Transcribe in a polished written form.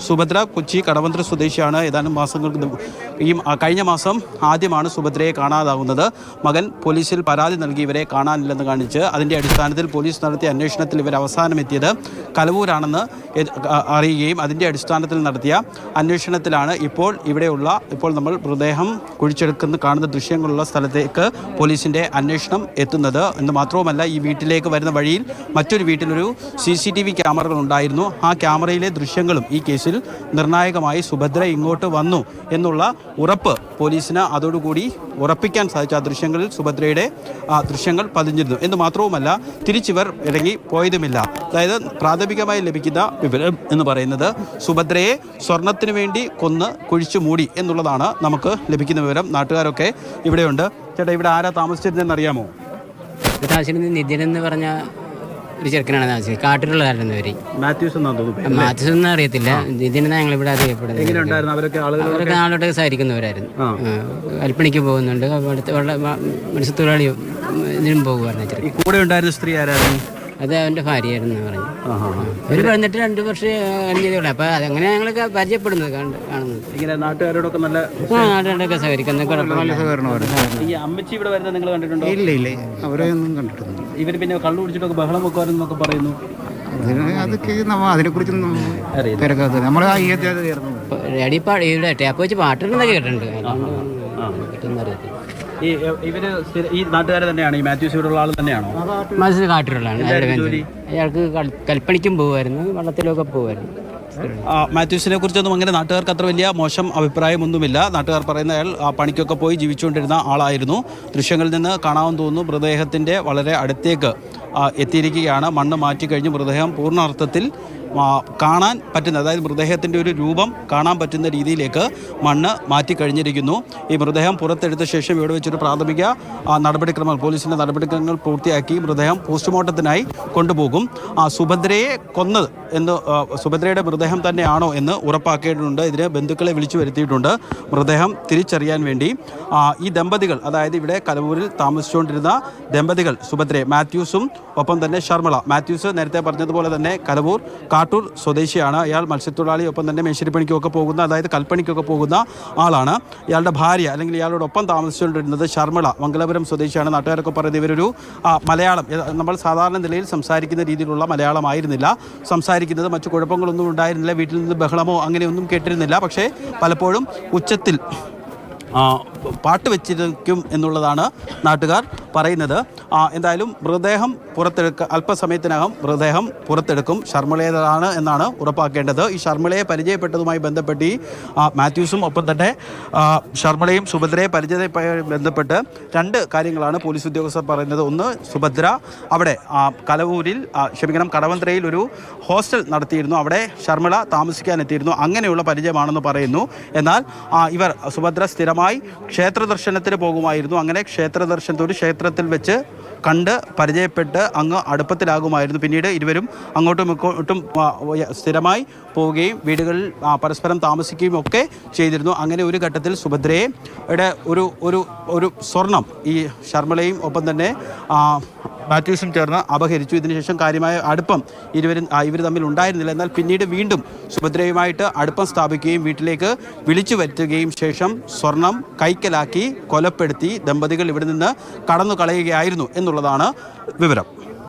സുഭദ്ര കൊച്ചി കടവന്ത്ര സ്വദേശിയാണ്. ഏതാനും മാസങ്ങൾക്ക് കഴിഞ്ഞ മാസം ആദ്യമാണ് സുഭദ്രയെ കാണാതാകുന്നത്. മകൻ പോലീസിൽ പരാതി നൽകി ഇവരെ കാണാനില്ലെന്ന് കാണിച്ച് അതിൻ്റെ അടിസ്ഥാനത്തിൽ പോലീസ് നടത്തിയ അന്വേഷണത്തിൽ ഇവർ അവസാനം എത്തിയത് കലവൂരാണെന്ന് അറിയുകയും അതിൻ്റെ അടിസ്ഥാനത്തിൽ നടത്തിയ അന്വേഷണത്തിലാണ് ഇപ്പോൾ നമ്മൾ മൃതദേഹം കുഴിച്ചെടുക്കുന്ന കാണുന്ന ദൃശ്യങ്ങളുള്ള സ്ഥലത്തേക്ക് പോലീസിൻ്റെ അന്വേഷണം എത്തുന്നത്. എന്ന് മാത്രവുമല്ല, ഈ വീട്ടിലേക്ക് വരുന്ന വഴിയിൽ മറ്റൊരു വീട്ടിലൊരു CCTV ക്യാമറകൾ ഉണ്ടായിരുന്നു. ആ ക്യാമറയിലെ ദൃശ്യങ്ങളും ഈ കേസിൽ നിർണായകമായി സുഭദ്ര ഇങ്ങോട്ട് വന്നു എന്നുള്ള ഉറപ്പ് പോലീസിന് അതോടുകൂടി ഉറപ്പിക്കാൻ സാധിച്ച ആ ദൃശ്യങ്ങളിൽ സുഭദ്രയുടെ ദൃശ്യങ്ങൾ പതിഞ്ഞിരുന്നു. എന്ന് മാത്രവുമല്ല, തിരിച്ചിവർ ഇറങ്ങി പോയതുമില്ല. അതായത് പ്രാഥമികമായി ലഭിക്കുന്ന വിവരം എന്ന് പറയുന്നത് സുഭദ്രയെ സ്വർണത്തിന് വേണ്ടി കൊന്ന് കുഴിച്ചു മൂടി എന്നുള്ളതാണ് നമുക്ക് ലഭിക്കുന്ന വിവരം. നാട്ടുകാരൊക്കെ ഇവിടെയുണ്ട്. ചേട്ടാ, ഇവിടെ ആരാ താമസിച്ചിരുന്നതെന്ന് അറിയാമോ? നിതിൻ എന്ന് പറഞ്ഞ ഒരു ചെറുക്കനാണ് താമസിച്ചത്. കാട്ടിലുള്ളതായിരുന്നു ഇവര്. മാത്യൂസ് മാത്യൂസ് ഒന്നും അറിയത്തില്ല. നിതിനാണ് ഞങ്ങൾ ഇവിടെ അറിയപ്പെടുന്നത്. അവരൊക്കെ ആളോട്ട് സഹകരിക്കുന്നവരായിരുന്നു. കൽപ്പണിക്ക് പോകുന്നുണ്ട്. മത്സ്യത്തൊഴിലാളിയും ഇതിനും പോകുമായിരുന്നു. കൂടെ ഉണ്ടായിരുന്ന സ്ത്രീ ആരായിരുന്നു? അത് അവൻ്റെ ഭാര്യയായിരുന്നു പറഞ്ഞു. ഒരു വന്നിട്ട് 2 വർഷം കഴിഞ്ഞതേ. അപ്പോൾ അതങ്ങനെ ഞങ്ങളൊക്കെ പരിചയപ്പെടുന്നത് കാണുന്നത്. ഇങ്ങനെ നാട്ടുകാരോടൊക്കെ നാട്ടുകാരോടൊക്കെ സഹകരിക്കുന്ന ഈ അമ്മച്ചി ഇവിടെ വരുന്നത് നിങ്ങൾ കണ്ടിട്ടുണ്ടോ? ഇല്ല, അവരെ ഒന്നും കണ്ടിട്ടില്ല. ഇവർ പിന്നെ കള്ളു കുടിച്ചിട്ടൊക്കെ ബഹളം വെക്കുവാരെന്നൊക്കെ പറയുന്നു. അതൊക്കെ അതിനെക്കുറിച്ചൊന്നും നമ്മൾ ഇവിടെ ടാപ്പ് വെച്ച് പാട്ടിടുന്നതൊക്കെ കേട്ടിട്ടുണ്ട്. ഈ നാട്ടുകാരെ തന്നെയാണ്, ഈ മാത്യൂസ് ഇവിടെ ഉള്ള ആൾ തന്നെയാണോ? മനസ്സിൽ കാട്ടിലുള്ളതാണ്. അയാൾക്ക് കൽപ്പണിക്കും പോകുമായിരുന്നു, വള്ളത്തിലൊക്കെ പോകുമായിരുന്നു. മാത്യൂസിനെ കുറിച്ചൊന്നും അങ്ങനെ നാട്ടുകാർക്ക് അത്ര വലിയ മോശം അഭിപ്രായമൊന്നുമില്ല. നാട്ടുകാർ പറയുന്ന അയാൾ പണിക്കൊക്കെ പോയി ജീവിച്ചുകൊണ്ടിരുന്ന ആളായിരുന്നു. ദൃശ്യങ്ങളിൽ നിന്ന് കാണാമെന്ന് തോന്നുന്നു മൃതദേഹത്തിൻ്റെ വളരെ അടുത്തേക്ക് എത്തിയിരിക്കുകയാണ്. മണ്ണ് മാറ്റിക്കഴിഞ്ഞ് മൃതദേഹം പൂർണ്ണാർത്ഥത്തിൽ കാണാൻ പറ്റുന്ന, അതായത് മൃതദേഹത്തിൻ്റെ ഒരു രൂപം കാണാൻ പറ്റുന്ന രീതിയിലേക്ക് മണ്ണ് മാറ്റിക്കഴിഞ്ഞിരിക്കുന്നു. ഈ മൃതദേഹം പുറത്തെടുത്ത ശേഷം ഇവിടെ വെച്ചൊരു പ്രാഥമിക നടപടിക്രമങ്ങൾ, പോലീസിൻ്റെ നടപടിക്രമങ്ങൾ പൂർത്തിയാക്കി മൃതദേഹം പോസ്റ്റ്മോർട്ടത്തിനായി കൊണ്ടുപോകും. സുഭദ്രയെ കൊന്നത് സുഭദ്രയുടെ മൃതദേഹം തന്നെയാണോ എന്ന് ഉറപ്പാക്കേണ്ടതുണ്ട്. ഇതിന് ബന്ധുക്കളെ വിളിച്ചു വരുത്തിയിട്ടുണ്ട്. മൃതദേഹം തിരിച്ചറിയാൻ വേണ്ടി ഈ ദമ്പതികൾ, അതായത് ഇവിടെ കലവൂരിൽ താമസിച്ചുകൊണ്ടിരുന്ന ദമ്പതികൾ സുഭദ്രയെ, മാത്യൂസും ഒപ്പം തന്നെ ഷർമിള. മാത്യൂസ് നേരത്തെ പറഞ്ഞതുപോലെ തന്നെ കലവൂർ കാട്ടൂർ സ്വദേശിയാണ്. അയാൾ മത്സ്യത്തൊഴിലാളി, ഒപ്പം തന്നെ മേശരിപ്പണിക്കൊക്കെ പോകുന്ന, അതായത് കൽപ്പണിക്കൊക്കെ പോകുന്ന ആളാണ്. ഇയാളുടെ ഭാര്യ അല്ലെങ്കിൽ ഇയാളോടൊപ്പം താമസിച്ചുകൊണ്ടിരുന്നത് ഷർമിള, മംഗലപുരം സ്വദേശിയാണ്. നാട്ടുകാരൊക്കെ പറയുന്നത് ഇവരൊരു മലയാളം, നമ്മൾ സാധാരണ നിലയിൽ സംസാരിക്കുന്ന രീതിയിലുള്ള മലയാളമായിരുന്നില്ല സംസാരിക്കുന്നത്. മറ്റു കുഴപ്പങ്ങളൊന്നും ഉണ്ടായിരുന്നില്ല. വീട്ടിൽ നിന്ന് ബഹളമോ അങ്ങനെയൊന്നും കേട്ടിരുന്നില്ല. പക്ഷേ പലപ്പോഴും ഉച്ചത്തിൽ പാട്ട് വെച്ചിരിക്കും എന്നുള്ളതാണ് നാട്ടുകാർ പറയുന്നത്. എന്തായാലും മൃതദേഹം അല്പസമയത്തിനകം മൃതദേഹം പുറത്തെടുക്കും. ഷർമിളേതാണ് എന്നാണ് ഉറപ്പാക്കേണ്ടത്. ഈ ഷർമിളയെ പരിചയപ്പെട്ടതുമായി ബന്ധപ്പെട്ട് മാത്യൂസും ഒപ്പം തന്നെ ഷർമിളയും സുഭദ്രയെ ബന്ധപ്പെട്ട് 2 കാര്യങ്ങളാണ് പോലീസ് ഉദ്യോഗസ്ഥർ പറയുന്നത്. ഒന്ന്, സുഭദ്ര അവിടെ കടവന്ത്രയിൽ ഒരു ഹോസ്റ്റൽ നടത്തിയിരുന്നു. അവിടെ ഷർമിള താമസിക്കാനെത്തിയിരുന്നു. അങ്ങനെയുള്ള പരിചയമാണെന്ന് പറയുന്നു. എന്നാൽ സുഭദ്ര സ്ഥിരമായി ക്ഷേത്ര ദർശനത്തിന് പോകുമായിരുന്നു. അങ്ങനെ ക്ഷേത്രത്തിൽ വെച്ച് കണ്ട് പരിചയപ്പെട്ട് അങ്ങ് അടുപ്പത്തിലാകുമായിരുന്നു. പിന്നീട് ഇരുവരും അങ്ങോട്ടും ഇങ്ങോട്ടും സ്ഥിരമായി പോവുകയും വീടുകളിൽ പരസ്പരം താമസിക്കുകയും ഒക്കെ ചെയ്തിരുന്നു. അങ്ങനെ ഒരു ഘട്ടത്തിൽ സുഭദ്രയുടെ ഒരു സ്വർണം ഈ ഷർമിളയും ഒപ്പം തന്നെ മാത്യൂസും ചേർന്ന് അപഹരിച്ചു. ഇതിനുശേഷം കാര്യമായ അടുപ്പം ഇവർ തമ്മിൽ ഉണ്ടായിരുന്നില്ല. എന്നാൽ പിന്നീട് വീണ്ടും സുഭദ്രയുമായിട്ട് അടുപ്പം സ്ഥാപിക്കുകയും വീട്ടിലേക്ക് വിളിച്ചു വരുത്തുകയും ശേഷം സ്വർണം കൈക്കലാക്കി കൊലപ്പെടുത്തി ദമ്പതികൾ ഇവിടെ നിന്ന് കടന്നു കളയുകയായിരുന്നു എന്നുള്ളതാണ് വിവരം.